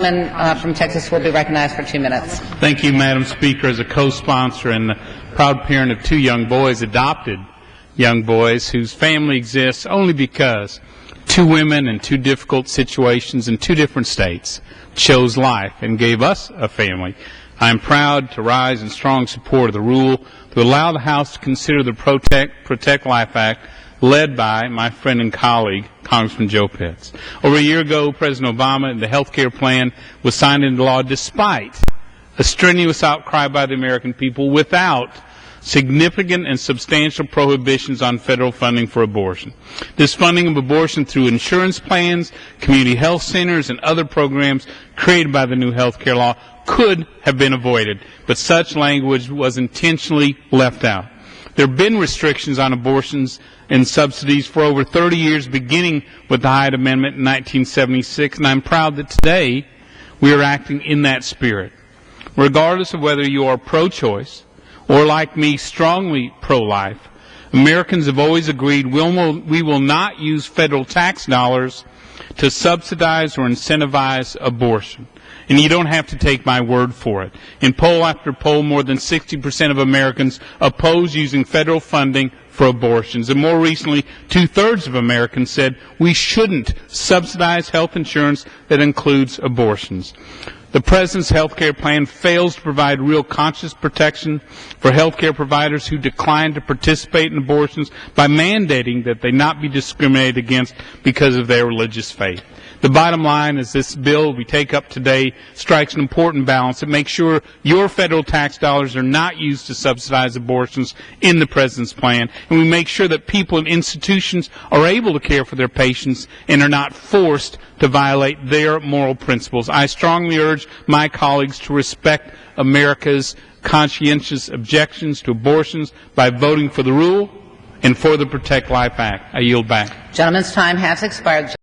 From Texas will be recognized for 2 minutes. Thank you, Madam Speaker. As a co-sponsor and the proud parent of 2 young boys, adopted young boys, whose family exists only because 2 women in 2 difficult situations in 2 different states chose life and gave us a family, I am proud to rise in strong support of the rule to allow the House to consider the Protect Life Act led by my friend and colleague, Congressman Joe Pitts. Over a year ago, President Obama and the health care plan was signed into law despite a strenuous outcry by the American people without significant and substantial prohibitions on federal funding for abortion. This funding of abortion through insurance plans, community health centers, and other programs created by the new health care law could have been avoided, but such language was intentionally left out. There have been restrictions on abortions and subsidies for over 30 years, beginning with the Hyde Amendment in 1976, and I'm proud that today we are acting in that spirit. Regardless of whether you are pro-choice or, like me, strongly pro-life, Americans have always agreed we will not use federal tax dollars to subsidize or incentivize abortion. And you don't have to take my word for it. In poll after poll, more than 60% of Americans oppose using federal funding for abortions. And more recently, 2/3 of Americans said we shouldn't subsidize health insurance that includes abortions. The President's health care plan fails to provide real conscious protection for health care providers who decline to participate in abortions by mandating that they not be discriminated against because of their religious faith. The bottom line is this bill we take up today strikes an important balance. It makes sure your federal tax dollars are not used to subsidize abortions in the President's plan, and we make sure that people and institutions are able to care for their patients and are not forced to violate their moral principles. I strongly urge my colleagues to respect America's conscientious objections to abortions by voting for the rule and for the Protect Life Act. I yield back. Gentleman's time has expired.